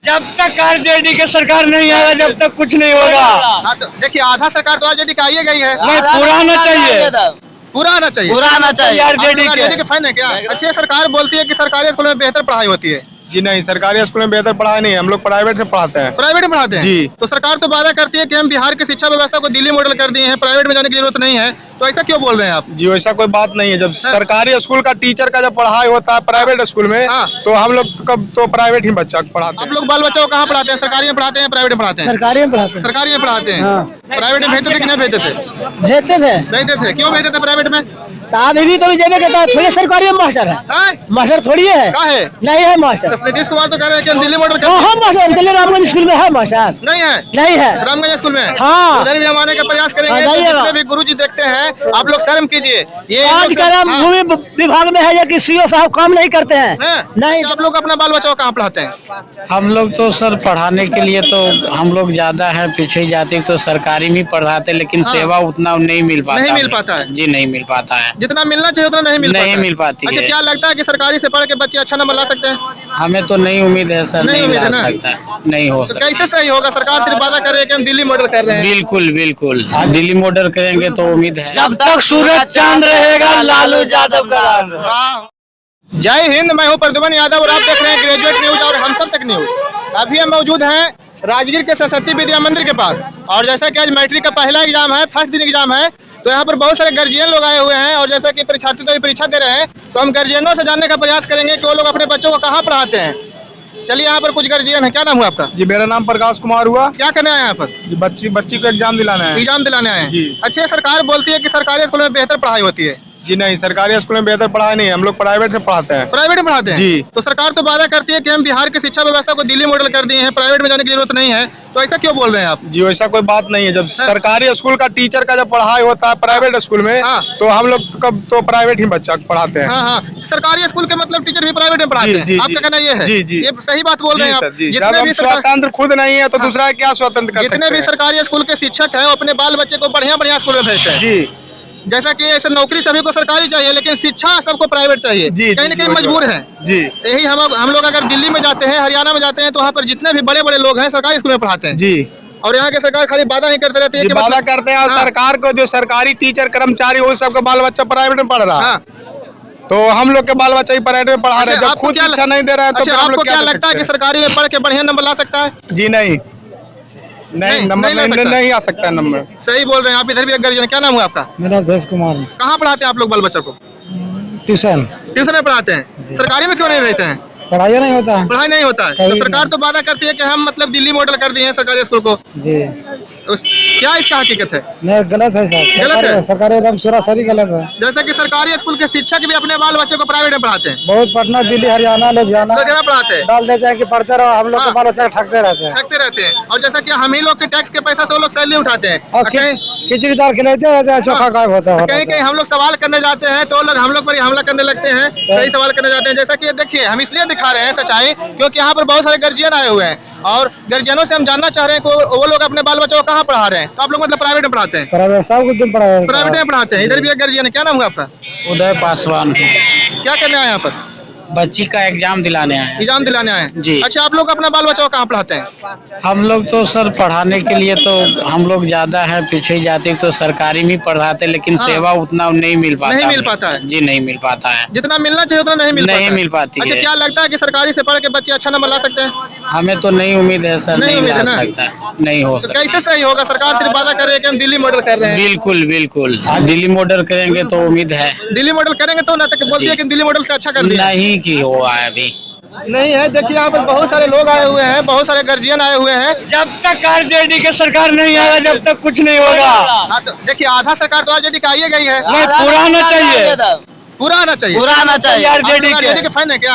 जब तक आरजेडी की सरकार नहीं आएगा जब तक कुछ नहीं होगा। हाँ तो देखिए आधा सरकार तो आरजेडी का आई गई है। नहीं, पुराना चाहिए, पूरा आना चाहिए। पुराना चाहिए। आरजेडी के फैन है क्या? अच्छी सरकार बोलती है कि सरकारी स्कूल में बेहतर पढ़ाई होती है। जी नहीं, सरकारी स्कूल में बेहतर पढ़ाई नहीं है, हम लोग प्राइवेट से पढ़ाते हैं। प्राइवेट में पढ़ाते हैं जी। तो सरकार तो वादा करती है कि हम बिहार की शिक्षा व्यवस्था को दिल्ली मॉडल कर दिए हैं, प्राइवेट में जाने की जरूरत नहीं है, तो ऐसा क्यों बोल रहे हैं आप? जी वैसा कोई बात नहीं है। जब सरकारी स्कूल का टीचर का जब पढ़ाई होता है प्राइवेट स्कूल में, तो हम लोग कब तो प्राइवेट ही बच्चा पढ़ाते हैं। आप लोग बाल बच्चों को कहाँ पढ़ाते हैं? सरकारी में पढ़ाते हैं, प्राइवेट में पढ़ाते हैं? सरकारी में पढ़ाते हैं। सरकारी में पढ़ाते हैं। प्राइवेट में भेजते थे कि नहीं भेजते थे? भेजते थे। क्यों भेजते थे प्राइवेट में? अभी तो जेबे कहता है थोड़ी सरकारी में मास्टर है, मास्टर थोड़ी है। कहाँ है? नहीं है मास्टर। नीतीश कुमार तो कह रहे हैं कि हम Delhi model master Delhi Ramganj school में है मास्टर। नहीं है? नहीं है रामगंज स्कूल में। हाँ। उधर भी हम आने का प्रयास करेंगे। जितने भी गुरुजी देखते हैं आप लोग शर्म कीजिए। ये आज कर्म भूमि विभाग में है या कि सीओ साहब काम नहीं करते हैं। नहीं, आप लोग अपना बाल बच्चों को कहाँ पढ़ाते हैं? हम लोग तो सर पढ़ाने के लिए तो हम लोग ज्यादा है पीछे जाते तो सरकारी में पढ़ाते, लेकिन सेवा उतना नहीं मिल पाता। नहीं मिल पाता है? जी नहीं मिल पाता है, जितना मिलना चाहिए उतना नहीं मिल पाती अच्छा, है। क्या लगता है कि सरकारी से पढ़ के बच्चे अच्छा नंबर ला सकते हैं? हमें तो नहीं उम्मीद है सर, नहीं ला सकता है, नहीं हो सकता। कैसे सही होगा? सरकार सिर्फ वादा कर रही है कि हम दिल्ली मॉडल कर रहे हैं। बिल्कुल बिल्कुल, दिल्ली मॉडल करेंगे तो उम्मीद है। जब तक सूरज चांद रहेगा लालू यादव का। जय हिंद, मैं हूं प्रद्युमन यादव और आप देख रहे हैं ग्रेजुएट न्यूज और हम सब तक न्यूज। अभी हम मौजूद हैं राजगीर के सरस्वती विद्या मंदिर के पास, और जैसा कि आज मैट्रिक का पहला एग्जाम है, फर्स्ट दिन एग्जाम है, तो यहाँ पर बहुत सारे गार्जियन लोग आए हुए हैं। और जैसा कि परीक्षार्थी तो परीक्षा दे रहे हैं, तो हम गार्जियनों से जानने का प्रयास करेंगे कि वो लोग अपने बच्चों को कहाँ पढ़ाते हैं। चलिए, यहाँ पर कुछ गार्जियन है। क्या नाम हुआ आपका? जी मेरा नाम प्रकाश कुमार हुआ। क्या करने आए यहाँ पर? जी बच्ची को एग्जाम दिलाना है। एग्जाम दिलाने आए हैं जी। अच्छी सरकार बोलती है कि सरकारी स्कूल में बेहतर पढ़ाई होती है। जी नहीं, सरकारी स्कूल में बेहतर पढ़ाई नहीं है, हम लोग प्राइवेट से पढ़ाते हैं। प्राइवेट में पढ़ाते हैं जी। तो सरकार तो वादा करती है कि हम बिहार की शिक्षा व्यवस्था को दिल्ली मॉडल कर दिए हैं, प्राइवेट में जाने की जरूरत नहीं है, तो ऐसा क्यों बोल रहे हैं आप? जी वैसा कोई बात नहीं है। जब सरकारी स्कूल का टीचर का जब पढ़ाई होता है प्राइवेट स्कूल में, तो हम लोग कब तो प्राइवेट ही बच्चा पढ़ाते हैं। हाँ, सरकारी स्कूल के मतलब टीचर भी प्राइवेट में पढ़ाते हैं। आपका कहना ये है? जी जी, ये सही बात बोल रहे हैं आप। जितने भी स्वतंत्र खुद नहीं है तो दूसरा क्या स्वतंत्र कर सकते हैं? जितने भी सरकारी स्कूल के शिक्षक हैं, अपने बाल बच्चे को बढ़िया स्कूल में भेजते हैं। जी, जैसा कि ऐसे नौकरी सभी को सरकारी चाहिए, लेकिन शिक्षा सबको प्राइवेट चाहिए। कहीं न कहीं मजबूर है। जी, यही हम लोग अगर दिल्ली में जाते हैं, हरियाणा में जाते हैं, तो वहाँ पर जितने भी बड़े बड़े लोग हैं सरकारी स्कूल में पढ़ाते हैं। जी। और यहाँ की सरकार खाली वादा ही करते रहती है कि वादा करते हैं, और सरकार को जो सरकारी टीचर कर्मचारी वो सबका बाल बच्चा प्राइवेट में पढ़ रहा है, तो हम लोग के बाल बच्चा ही प्राइवेट में पढ़ा रहे हैं। जब खुद शिक्षा नहीं दे रहा है तो आपको क्या लगता है कि सरकारी में पढ़ के बढ़िया नंबर ला सकता है? जी नहीं, नंबर नहीं आ सकता है नंबर। सही बोल रहे हैं आप। इधर भी एक गार्जियन। क्या नाम हुआ आपका? मेरा देश कुमार। कहाँ पढ़ाते हैं आप लोग बाल बच्चों को? ट्यूशन में पढ़ाते हैं। सरकारी में क्यों नहीं भेजते हैं? पढ़ाई नहीं होता है। पढ़ाई नहीं होता है तो सरकार तो वादा करती है कि हम मतलब दिल्ली मॉडल कर दिए हैं सरकारी स्कूल को। जी। क्या इसका हकीकत है? नहीं, गलत है सर। गलत है? सरकारी एकदम सरासरी गलत है। जैसा कि सरकारी स्कूल के शिक्षक भी अपने बाल बच्चे को प्राइवेट में पढ़ाते हैं। बहुत पटना, दिल्ली, हरियाणा, लुधियाना पढ़ाते हैं। डाल देते हैं कि पढ़ते रहो, हम लोग के बाल बच्चे ठगते रहते हैं। और जैसा कि हम ही लोग के टैक्स के पैसा से वो लोग सैलरी उठाते हैं, खिचड़ी दाल खिलाते रहते हैं, चोखा गायब होता है। कहीं कहीं हम लोग सवाल करने जाते हैं तो लोग हम लोग पर हमला करने लगते हैं। सही सवाल करने जाते हैं। जैसा कि देखिए, हम इसलिए दिखा रहे हैं सच्चाई क्योंकि यहाँ पर बहुत सारे गार्जियन आए हुए हैं, और गार्जियनों से हम जानना चाह रहे हैं कि वो लोग अपने बाल बच्चों को कहाँ पढ़ा रहे हैं। तो आप लोग मतलब प्राइवेट में पढ़ाते हैं? प्राइवेट में पढ़ाते हैं। इधर भी एक गार्जियन है। क्या नाम हुआ आपका? उदय पासवान। क्या करने आए यहाँ पर? बच्ची का एग्जाम दिलाने आए। एग्जाम दिलाने आए जी। अच्छा, आप लोग अपना बाल बच्चों को कहाँ पढ़ाते हैं? हम लोग तो सर पढ़ाने के लिए तो हम लोग ज्यादा है पीछे जाते तो सरकारी में पढ़ाते, लेकिन सेवा उतना नहीं मिल पाता है। जी नहीं मिल पाता है, जितना मिलना चाहिए उतना नहीं मिल पाती अच्छा, है। क्या लगता है कि सरकारी से पढ़ के बच्चे अच्छा नंबर ला सकते हैं? हमें तो नहीं उम्मीद है सर, नहीं ला सकता है, नहीं हो सकता। कैसे सही होगा? सरकार सिर्फ वादा कर रही है कि हम दिल्ली मॉडल कर रहे हैं। बिल्कुल बिल्कुल, दिल्ली मॉडल करेंगे तो उम्मीद है। दिल्ली मॉडल करेंगे तो ना, बोलती है कि दिल्ली मॉडल से अच्छा कर दिया। नहीं की हुआ है, अभी नहीं है। देखिए, यहाँ पर बहुत सारे लोग आए हुए हैं, बहुत सारे गार्जियन आए हुए हैं। जब तक आरजेडी की सरकार नहीं आएगा जब तक कुछ नहीं होगा। हाँ तो देखिए, आधा सरकार तो आरजेडी का आई गई है। नहीं, पुराना चाहिए, पूरा आना चाहिए। आरजेडी के फैन है क्या?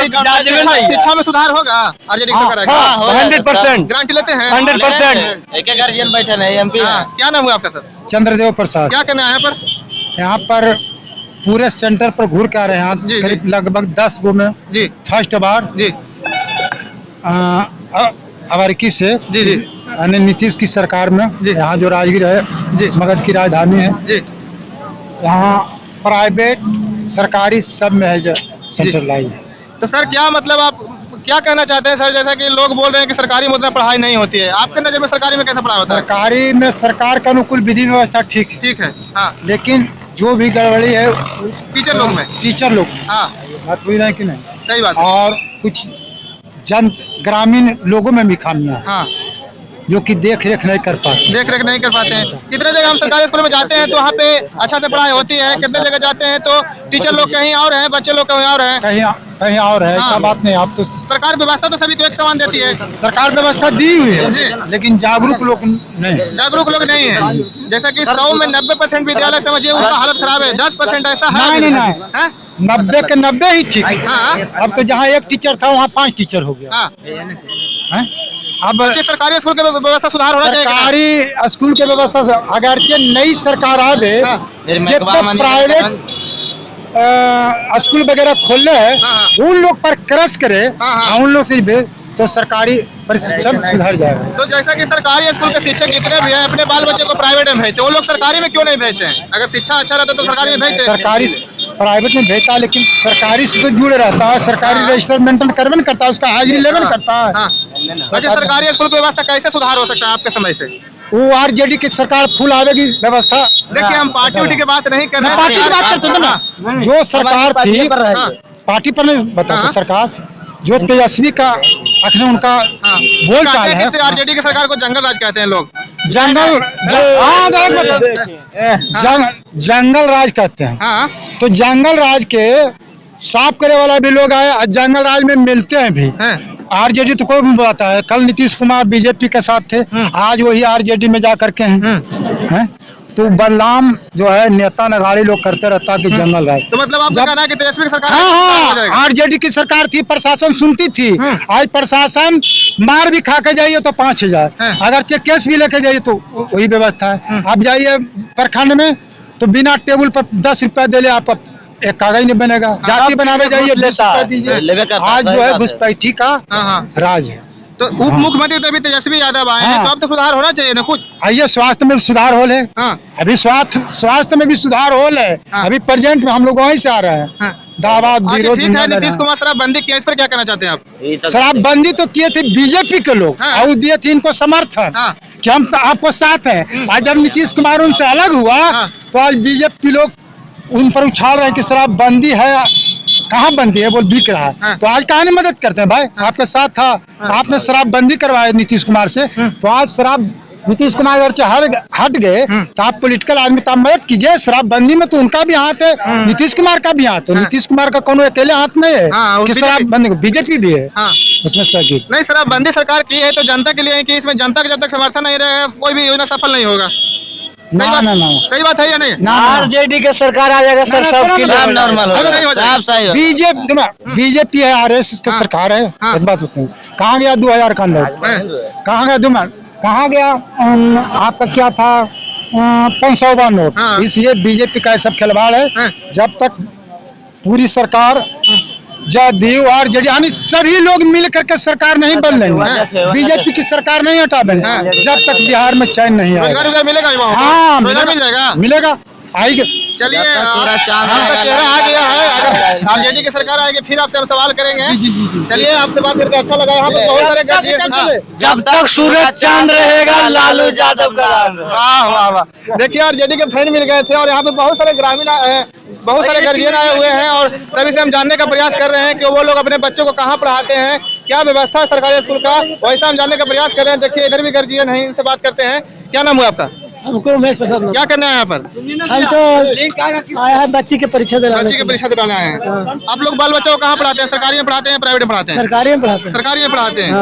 शिक्षा शिक्षा में सुधार होगा आरजेडी की सरकार? 100% गारंटी लेते हैं? 100%। एक गार्जियन बैठे हैं एमपी। क्या नाम हुआ आपका सर? चंद्रदेव प्रसाद। क्या करना है यहाँ पर? पूरे सेंटर पर घूर के आ रहे हैं, करीब लगभग 10 गो में। जी। फर्स्ट बार जी अवारकी से जी नीतीश की सरकार में यहाँ जो राजगीर है जी मगध की राजधानी है जी, यहाँ प्राइवेट सरकारी सब में है जो सेंट्रलाइज है। तो सर क्या मतलब आप क्या कहना चाहते हैं सर, जैसा कि लोग बोल रहे हैं कि सरकारी में उतना पढ़ाई नहीं होती है, आपके नजर में सरकारी में कैसा पढ़ाई होता है? सरकारी में सरकार का अनुकूल विधि व्यवस्था ठीक है, हाँ, लेकिन जो भी गड़बड़ी है टीचर लोग में, हाँ, बात हुई नहीं कि नहीं, सही बात, और कुछ ग्रामीण लोगों में भी खामियां, हाँ, जो कि देख रेख नहीं कर पाते हैं। कितने जगह हम सरकारी स्कूल में जाते हैं तो वहाँ पे अच्छा से पढ़ाई होती है, कितने जगह जाते हैं तो टीचर लोग कहीं और हैं, बच्चे लोग कहीं और हैं, कहीं और है। ऐसा बात नहीं, आप तो सरकार व्यवस्था तो सभी को एक समान देती है, सरकार व्यवस्था दी हुई है, लेकिन जागरूक लोग नहीं है। जैसा कि 100 में 90% विद्यालय समझिए उनका हालत खराब है, 10% ऐसा है नहीं, 90 के 90 ही ठीक। अब तो जहाँ एक टीचर था वहाँ 5 टीचर हो गया। अब सरकारी स्कूल की व्यवस्था सुधार होना चाहिए। सरकारी स्कूल की व्यवस्था अगर नई सरकार आवे, प्राइवेट स्कूल वगैरह खोल है, उन लोग पर क्रश करे, उन लोग से तो सरकारी प्रशिक्षण सुधार जाएगा। तो जैसा कि सरकारी स्कूल के शिक्षक जितने भी हैं अपने बाल बच्चे को प्राइवेट में भेजते हैं, वो लोग सरकारी में क्यों नहीं भेजते हैं? अगर शिक्षा अच्छा रहता तो सरकारी में भेजते हैं। सरकारी प्राइवेट में भेजता है, लेकिन सरकारी से तो जुड़े रहता है, सरकारी रजिस्टर मेंटेन करवे करता है, उसका हाजिरी लेवन करता है। अच्छा, सरकारी स्कूल की व्यवस्था कैसे सुधार हो सकता है आपके समय से? वो आरजेडी की सरकार फुल आवेगी व्यवस्था। देखिए, हम पार्टी उटी की बात नहीं कर रहे, पार्टी की बात करते थे ना। जो सरकार थी पार्टी पर नहीं बताते, सरकार जो तेजस्वी का अखने उनका बोल चाल है। आरजेडी की सरकार को जंगल राज कहते हैं लोग, जंगल राज कहते हैं। तो जंगल राज के साफ करे वाला भी लोग आए, जंगल राज में मिलते हैं भी। आरजेडी तो कोई भी बताता है, कल नीतीश कुमार बीजेपी के साथ थे, आज वही आरजेडी में जा करके हैं। तो बदनाम जो है नेता नगाड़ी लोग करते रहता कि जंगल राज। तो मतलब आपका कहना है कि तेजस्वी की सरकार? हाँ, आरजेडी की सरकार थी, प्रशासन सुनती थी। आज प्रशासन मार भी खा के जाइए तो 5000, अगर केस भी लेके जाइए तो वही व्यवस्था है। आप जाइए प्रखंड में तो बिना टेबल पर 10 रुपया दे ले आपका एक कागज नहीं बनेगा। जाति बनावे जाइए 20 रुपया दीजिए। आज जो है घुसपैठी का राज है। तो उप मुख्यमंत्री तो अभी तेजस्वी यादव आए हैं, तो अब तो सुधार होना चाहिए ना कुछ। आइए, स्वास्थ्य में सुधार हो ले, अभी स्वास्थ्य में भी सुधार हो ले। अभी प्रेजेंट में हम लोग वहीं से आ रहे हैं। दावा विरोध नीतीश कुमार शराबबंदी किया, इस पर क्या कहना चाहते हैं आप? शराबबंदी तो किए थे बीजेपी के लोग, और दिए थे इनको समर्थन कि हम आपको साथ हैं। आज जब नीतीश कुमार उनसे अलग हुआ तो आज बीजेपी लोग उन पर उछाल रहे हैं कि शराबबंदी है, कहाँ बंदी है, बोल बिक रहा है। तो आज कहाँ नहीं मदद करते हैं भाई? आपके साथ था, आपने शराबबंदी करवाया नीतीश कुमार से, तो आज शराब नीतीश कुमार अगर से हट गए तो आप पॉलिटिकल आदमी तो मदद कीजिए। शराबबंदी में तो उनका भी हाथ है, नीतीश कुमार का भी हाथ है। नीतीश कुमार का कोनो अकेले हाथ नहीं है कि शराबबंदी, बीजेपी भी है उसमें सहयोग। नहीं, शराबबंदी सरकार की है तो जनता के लिए है कि इसमें जनता का जब तक समर्थन नहीं रहेगा कोई भी योजना सफल नहीं होगा। ना, सही बात है या नहीं? आरजेडी के सरकार आ जाएगा सर, सबके लिए नॉर्मल होगा। बीजेपी है, आरएसएस की सरकार है। एक बात बताऊं, कहाँ गया 2000 का नोट? कहाँ गया कहाँ गया? आपका क्या था 500 नोट? इसलिए बीजेपी का सब खिलवाड़ है। जब तक पूरी सरकार जदयू और जेडीयू यानी सभी लोग मिल करके सरकार नहीं बन लेंगे, बीजेपी की सरकार नहीं हटा देंगे जब तक बिहार में चैन नहीं आएगा। मिलेगा? हाँ, मिलेगा, आएगी। चलिए, आपका चेहरा आ गया है। अगर आरजेडी की सरकार आएगी फिर आपसे हम सवाल करेंगे। चलिए, आपसे बात करके अच्छा लगा। यहाँ पे बहुत सारे जब तक सूरज चांद रहेगा लालू यादव का। वाह वाह वाह। देखिए, आरजेडी के फ्रेंड मिल गए थे और यहाँ पे बहुत सारे ग्रामीण बहुत सारे गार्जियन आए हुए हैं और सभी से हम जानने का प्रयास कर रहे हैं कि वो लोग अपने बच्चों को कहाँ पढ़ाते हैं, क्या व्यवस्था है सरकारी स्कूल का, वैसा हम जानने का प्रयास कर रहे हैं। देखिए, इधर भी गार्जियन है, इनसे बात करते हैं। क्या नाम हुआ आपका? हमको उमेश प्रसाद। क्या करना है यहाँ पर? हम तो आया है बच्ची की परीक्षा दिलाने। बच्ची की परीक्षा दिलाने आए हैं। आप लोग बाल बच्चों को कहाँ पढ़ाते हैं? सरकारी में पढ़ाते हैं, प्राइवेट में पढ़ाते हैं? सरकारी में पढ़ाते हैं। सरकारी में पढ़ाते हैं।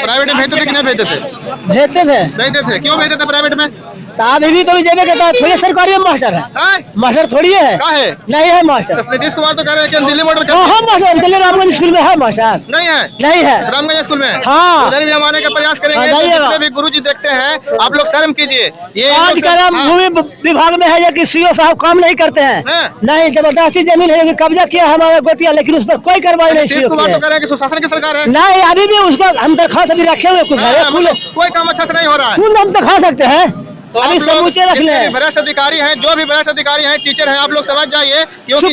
प्राइवेट में भेजते थे कि नहीं भेजते थे? भेजते थे। क्यों भेजते थे प्राइवेट में? अभी भी तो जेबे कहता है थोड़ी सरकारी में मास्टर है। मास्टर थोड़ी है, नहीं है मास्टर। नीतीश कुमार तो कह रहे हैं कि हम दिल्ली मॉडल मास्टर चलिए रामगंज स्कूल में है मास्टर। नहीं है रामगंज स्कूल में। हाँ, उधर भी हम आने का प्रयास करेंगे। जितने भी गुरुजी देखते हैं आप लोग शर्म कीजिए। ये भूमि विभाग में है कि सीओ साहब काम नहीं करते हैं। नहीं, जबरदस्ती जमीन है कब्जा किया हमारा गोतिया, लेकिन उस पर कोई कार्रवाई नहीं। नीतीश कुमार तो कह रहे हैं कि सुशासन की सरकार है। नहीं, अभी भी उसका हम दरखास्त अभी रखे हुए, कोई काम अच्छा से नहीं हो रहा है। हम दिखा सकते हैं। तो अभी आप लोग समूचे रख जितने ले। भी भ्रष्ट अधिकारी हैं, जो भी भ्रष्ट अधिकारी हैं, टीचर हैं, आप लोग समझ जाइए क्योंकि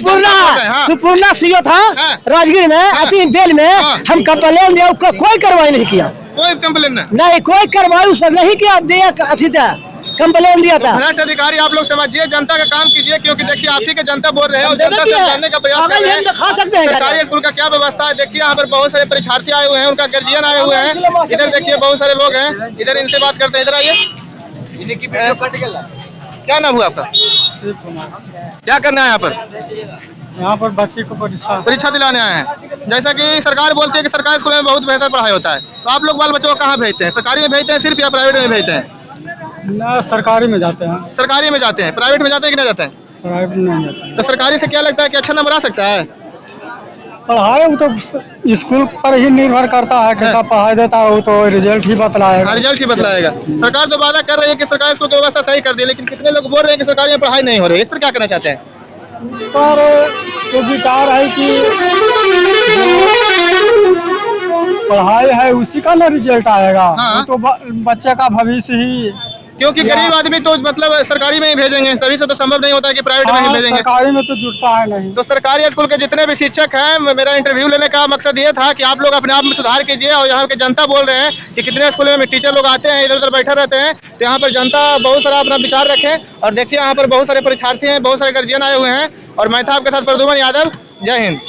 सुपूर्णा सीओ था हाँ। राजगीर में, अति बेल में हाँ। हम कंप्लेन दिया, उसका कोई कार्रवाई नहीं किया, कोई कंप्लेन नहीं कोई कार्रवाई उस पर नहीं किया, दिया अथी था कंप्लेन दिया था। भ्रष्ट अधिकारी आप लोग समझिए, जनता का काम कीजिए, क्योंकि देखिए आप ही के जनता बोल रहे हैं और जनता से जानने का प्रयास कर रहे हैं। खा सकते हैं सरकारी स्कूल का क्या व्यवस्था है, देखिए यहाँ पर बहुत सारे परीक्षार्थी आए हुए हैं, उनका गार्जियन आए हुए हैं, इधर देखिए बहुत सारे लोग हैं, इधर इनसे बात करते हैं, इधर आइए। क्या नाम हुआ आपका? क्या करना है यहाँ पर? यहाँ पर बच्चे को परीक्षा दिलाने आए हैं। जैसा कि सरकार बोलती है कि सरकारी स्कूल में बहुत बेहतर पढ़ाई होता है, तो आप लोग बाल बच्चों को कहाँ भेजते हैं? सरकारी में भेजते हैं सिर्फ या प्राइवेट में भेजते हैं? ना सरकारी में जाते हैं, सरकारी में जाते हैं, प्राइवेट में जाते हैं कि नहीं जाते हैं? प्राइवेट में नहीं जाते हैं। तो सरकारी से क्या लगता है कि अच्छा नंबर आ सकता है? पढ़ाई वो तो स्कूल पर ही निर्भर करता है, कैसा पढ़ाई देता है वो तो रिजल्ट ही बतलाएगा। रिजल्ट ही बतलाएगा। सरकार तो वादा कर रही है कि सरकारी स्कूल की व्यवस्था सही कर दी, लेकिन कितने लोग बोल रहे हैं कि सरकारी में पढ़ाई नहीं हो रही है, इस पर क्या करना चाहते हैं? पर तो विचार है कि पढ़ाई है उसी का ना रिजल्ट आएगा। हाँ। तो बच्चे का भविष्य ही, क्योंकि गरीब आदमी तो मतलब सरकारी में ही भेजेंगे, सभी से तो संभव नहीं होता है कि प्राइवेट में ही भेजेंगे। सरकारी में तो जुटता है नहीं। तो सरकारी स्कूल के जितने भी शिक्षक हैं, मेरा इंटरव्यू लेने का मकसद ये था कि आप लोग अपने आप में सुधार कीजिए। और यहाँ के जनता बोल रहे हैं कि कितने स्कूलों में टीचर लोग आते हैं, इधर उधर बैठे रहते हैं, तो यहाँ पर जनता बहुत सारा अपना विचार रखे। और देखिए यहाँ पर बहुत सारे परीक्षार्थी हैं, बहुत सारे गार्जियन आए हुए हैं, और मैं था आपके साथ प्रद्युमन यादव। जय हिंद।